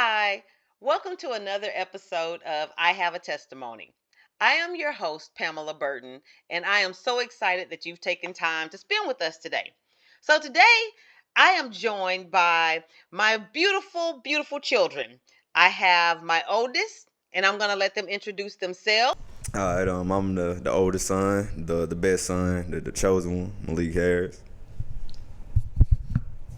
Hi, welcome to another episode of I Have a Testimony. I am your host, Pamela Burton, and I am so excited that you've taken time to spend with us today. So, today I am joined by my beautiful, beautiful children. I have my oldest, and I'm going to let them introduce themselves. All right, I'm the oldest son, the best son, the chosen one, Malik Harris.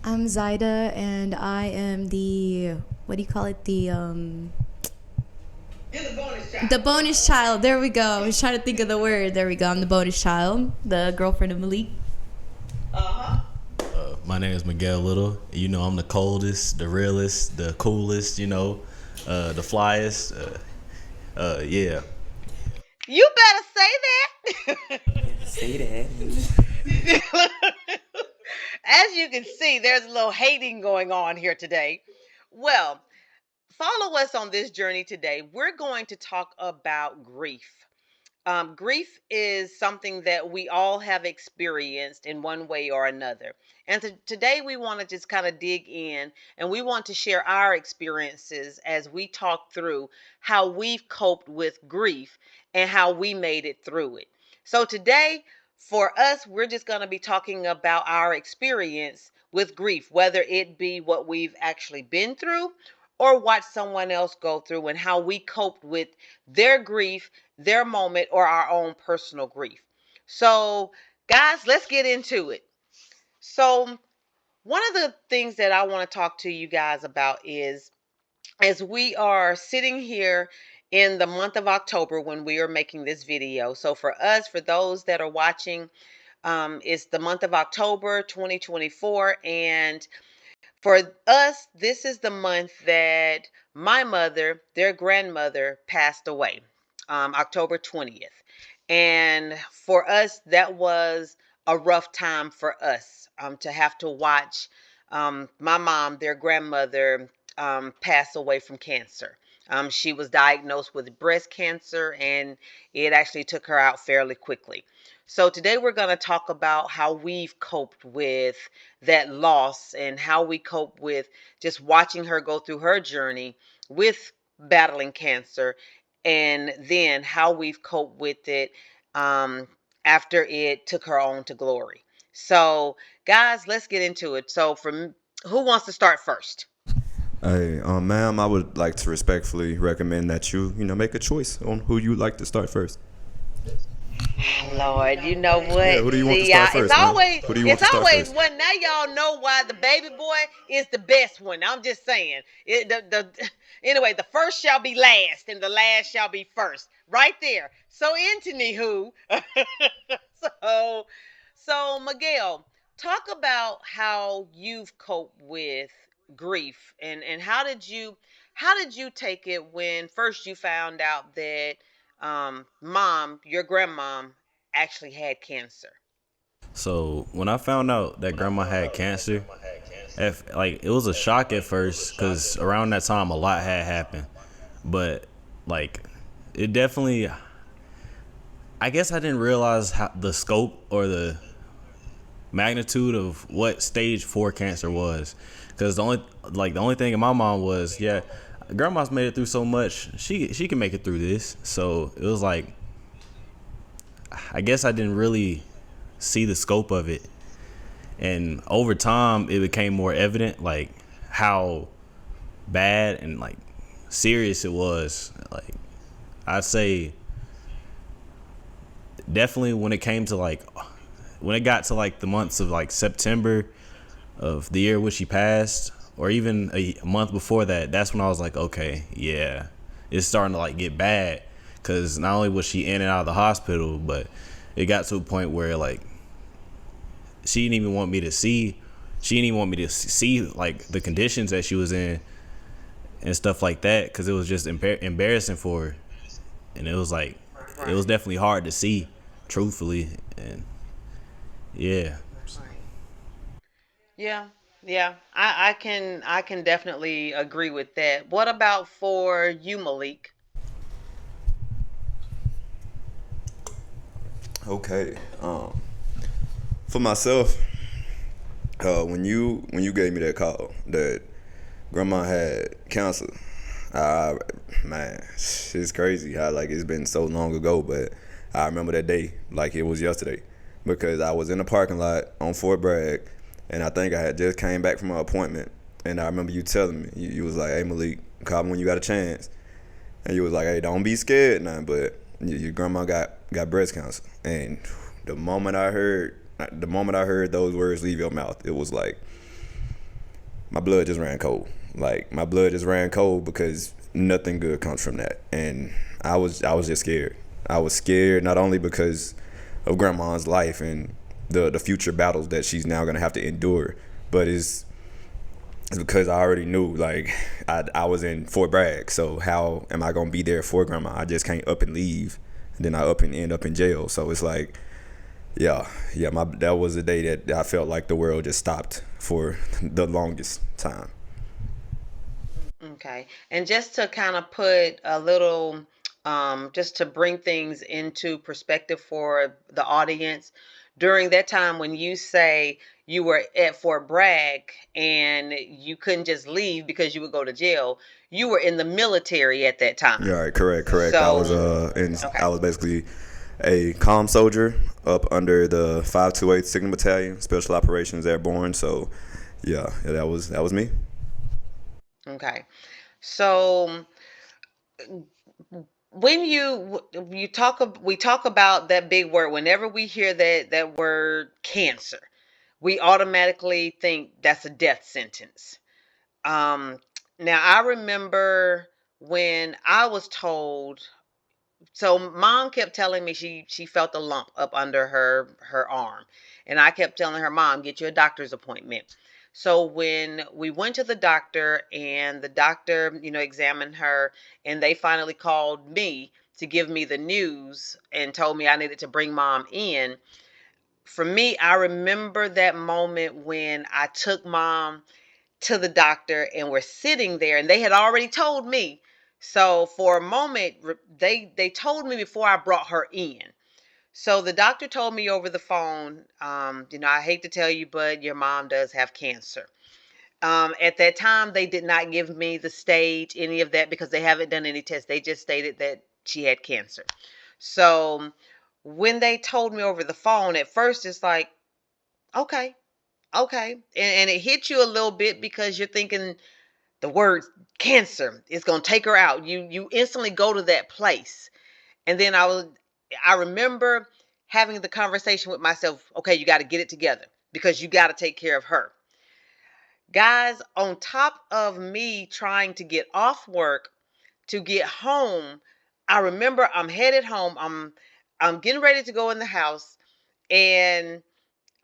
I'm Zaida, and I am the what do you call it? The bonus child. There we go. I was trying to think of the word. There we go. I'm the bonus child, the girlfriend of Malik. My name is Miguel Little. You know, I'm the coldest, the realest, the coolest. The flyest. Yeah. You better say that. Say that. As you can see, there's a little hating going on here today. Well, follow us on this journey today. We're going to talk about grief. Grief is something that we all have experienced in one way or another. And today we want to just kind of dig in and we want to share our experiences as we talk through how we've coped with grief and how we made it through it. So today, for us, we're just going to be talking about our experience with grief, whether it be what we've actually been through or watched someone else go through and how we coped with their grief, their moment, or our own personal grief. So, guys, let's get into it. So, one of the things that I want to talk to you guys about is as we are sitting here in the month of October when we are making this video. So, for us, for those that are watching, it's the month of October 2024, and for us, this is the month that my mother, their grandmother, passed away, October 20th. And for us, that was a rough time for us to have to watch my mom, their grandmother, pass away from cancer. She was diagnosed with breast cancer, and it actually took her out fairly quickly. So today we're going to talk about how we've coped with that loss and how we cope with just watching her go through her journey with battling cancer, and then how we've coped with it after it took her on to glory. So, guys, let's get into it. So, who wants to start first? Hey, ma'am, I would like to respectfully recommend that you make a choice on who you like to start first. Lord, you know what? Yeah, who do you want to start first, it's man? always Who do you want it's to start always first? one. Now y'all know why the baby boy is the best one. I'm just saying. Anyway, the first shall be last, and the last shall be first. Right there. So, Anthony, who? so, so Miguel, talk about how you've coped with grief, and how did you take it when first you found out that mom, your grandmom, actually had cancer? So when I found out that grandma had cancer, it was a shock at first because around that time a lot had happened, but like it definitely. I guess I didn't realize how the scope or the magnitude of what stage 4 cancer was, because the only thing in my mind was, yeah, grandma's made it through so much, she can make it through this. So it was like, I guess I didn't really see the scope of it, and over time it became more evident like how bad and like serious it was. Like, I'd say definitely when it got to like the months of like September of the year which she passed, or even a month before that, that's when I was like, okay, yeah, it's starting to like get bad, because not only was she in and out of the hospital, but it got to a point where like she didn't even want me to see like the conditions that she was in and stuff like that, because it was just embarrassing for her, and it was like it was definitely hard to see, truthfully, and yeah. Yeah, yeah, I can definitely agree with that. What about for you, Malik? Okay. For myself, when you gave me that call that grandma had cancer. Uh, Man, it's crazy how like it's been so long ago, but I remember that day like it was yesterday because I was in the parking lot on Fort Bragg, and I think I had just came back from an appointment, and I remember you telling me you was like, "Hey Malik, call me when you got a chance," and you was like, "Hey, don't be scared now," but your grandma got breast cancer, and the moment I heard those words leave your mouth, it was like my blood just ran cold. Like my blood just ran cold because nothing good comes from that. And I was just scared. I was scared not only because of grandma's life and the future battles that she's now gonna have to endure, but it's because I already knew like I was in Fort Bragg. So how am I gonna be there for grandma? I just can't up and leave. And then I up and end up in jail. So it's like yeah, that was the day that I felt like the world just stopped for the longest time. Okay. And just to kind of put a little, just to bring things into perspective for the audience, during that time when you say you were at Fort Bragg and you couldn't just leave because you would go to jail, you were in the military at that Yeah, time. right, correct. So, okay. I was basically a comm soldier up under the 528 Signal Battalion, Special Operations Airborne. So, yeah, that was me. Okay. So when you talk we talk about that big word, whenever we hear that word cancer, we automatically think that's a death sentence. um Now I remember when I was told, so mom kept telling me she felt a lump up under her arm, and I kept telling her, mom, get you a doctor's appointment. So when we went to the doctor and the doctor, examined her, and they finally called me to give me the news and told me I needed to bring mom in. For me, I remember that moment when I took mom to the doctor and we're sitting there, and they had already told me. So for a moment, they told me before I brought her in. So the doctor told me over the phone, I hate to tell you, but your mom does have cancer. At that time, they did not give me the stage, any of that, because they haven't done any tests. They just stated that she had cancer. So when they told me over the phone, at first it's like, okay, okay. And it hits you a little bit because you're thinking the word cancer is going to take her out. You instantly go to that place. And then I remember having the conversation with myself, okay, you got to get it together because you got to take care of her. Guys, on top of me trying to get off work to get home, I remember I'm headed home. I'm getting ready to go in the house, and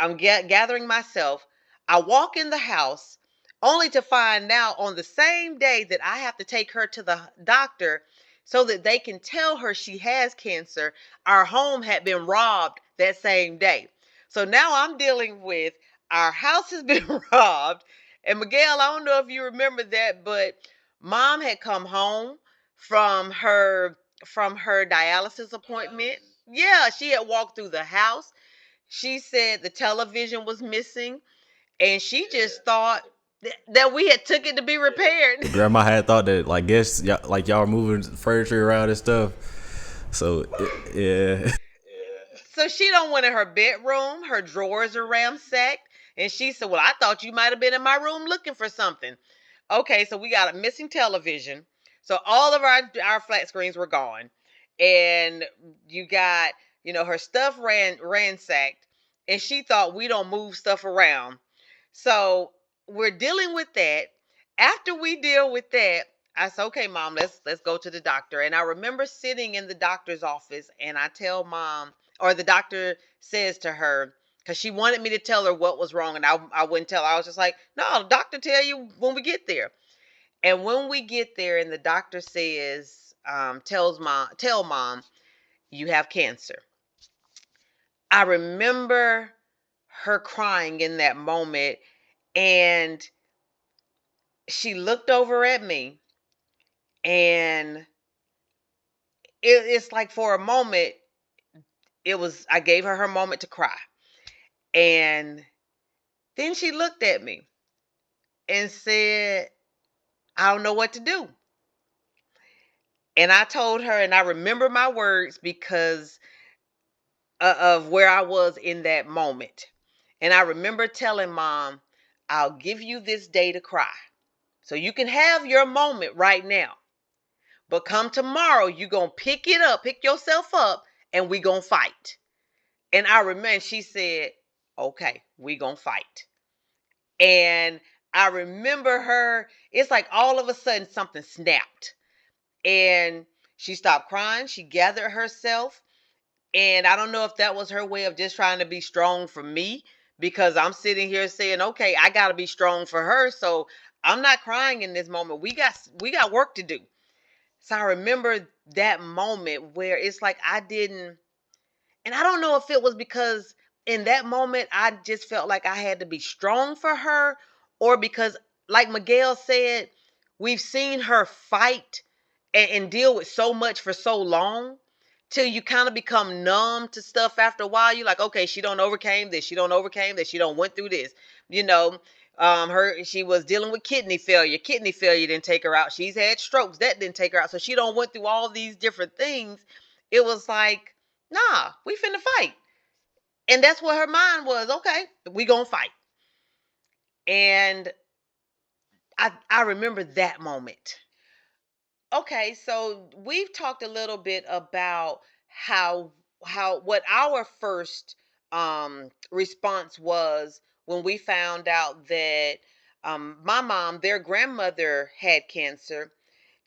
I'm gathering myself. I walk in the house only to find out on the same day that I have to take her to the doctor so that they can tell her she has cancer. Our home had been robbed that same day. So now I'm dealing with our house has been robbed. And Miguel, I don't know if you remember that, but mom had come home from her dialysis appointment. Yeah, she had walked through the house. She said the television was missing, and she just thought that we had took it to be repaired. Grandma had thought that, like, guess like y'all were moving furniture around and stuff. So yeah, So she don't went in her bedroom. Her drawers are ransacked, and she said, "Well, I thought you might have been in my room looking for something." Okay, so we got a missing television. So all of our flat screens were gone, and you got her stuff ransacked, and she thought we don't move stuff around. So we're dealing with that. After we deal with that, I said, "Okay, mom, let's go to the doctor." And I remember sitting in the doctor's office, and I tell mom, or the doctor says to her, because she wanted me to tell her what was wrong, and I wouldn't tell her. I was just like, "No, doctor, tell you when we get there." And when we get there, and the doctor says, tell mom, you have cancer. I remember her crying in that moment, and she looked over at me, and it's like for a moment, I gave her moment to cry. And then she looked at me and said, I don't know what to do. And I told her, and I remember my words because of where I was in that moment. And I remember telling Mom, I'll give you this day to cry. So you can have your moment right now. But come tomorrow, you're going to pick yourself up, and we going to fight. And I remember she said, okay, we going to fight. And I remember her, it's like all of a sudden something snapped. And she stopped crying. She gathered herself. And I don't know if that was her way of just trying to be strong for me, because I'm sitting here saying, okay, I got to be strong for her. So I'm not crying in this moment. We got work to do. So I remember that moment where it's like I didn't, and I don't know if it was because in that moment I just felt like I had to be strong for her, or because, like Miguel said, we've seen her fight and deal with so much for so long till you kind of become numb to stuff after a while. You're like, okay, she don't overcame this, she don't overcame this, she don't went through this, you know. She was dealing with kidney failure. Kidney failure didn't take her out. She's had strokes, that didn't take her out. So she don't went through all these different things. It was like, nah, we finna fight. And that's what her mind was. Okay, we gonna fight. And I remember that moment. Okay, so we've talked a little bit about how what our first response was when we found out that my mom, their grandmother, had cancer.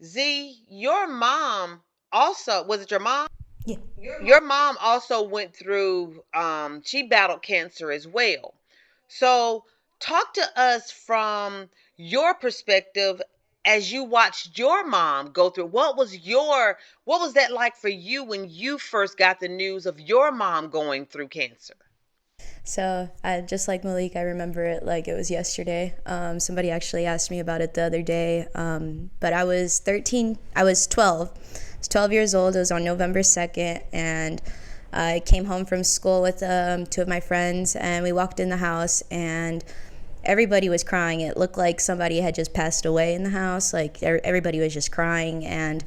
Z, your mom also, was it your mom? Yeah. Your mom also went through, she battled cancer as well. So talk to us from your perspective as you watched your mom go through. What was that like for you when you first got the news of your mom going through cancer? So I just like Malik, I remember it like it was yesterday. Somebody actually asked me about it the other day. But I was 13, I was 12. I was 12 years old. It was on November 2nd. And I came home from school with two of my friends, and we walked in the house, and everybody was crying. It looked like somebody had just passed away in the house. Like everybody was just crying. And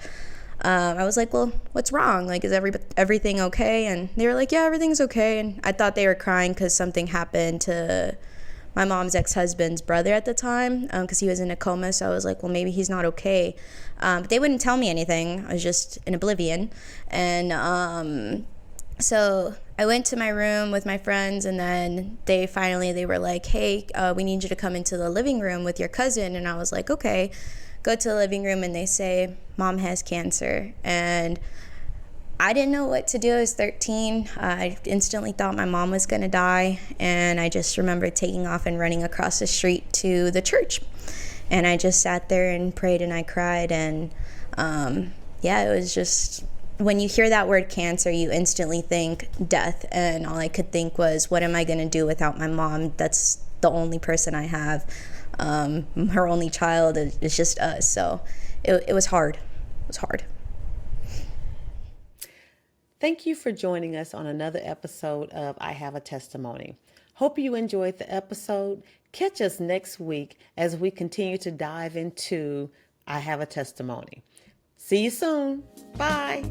I was like, well, what's wrong? Like, is everything okay? And they were like, yeah, everything's okay. And I thought they were crying because something happened to my mom's ex-husband's brother at the time, because he was in a coma. So I was like, well, maybe he's not okay. But they wouldn't tell me anything. I was just in oblivion. And so I went to my room with my friends, and then they were like, hey, we need you to come into the living room with your cousin. And I was like, okay. Go to the living room, and they say, Mom has cancer. And I didn't know what to do. I was 13. I instantly thought my mom was going to die. And I just remember taking off and running across the street to the church. And I just sat there and prayed, and I cried. And it was just, when you hear that word cancer, you instantly think death. And all I could think was, what am I going to do without my mom? That's the only person I have. Her only child is just us. So it was hard. It was hard. Thank you for joining us on another episode of I Have a Testimony. Hope you enjoyed the episode. Catch us next week as we continue to dive into I Have a Testimony. See you soon. Bye.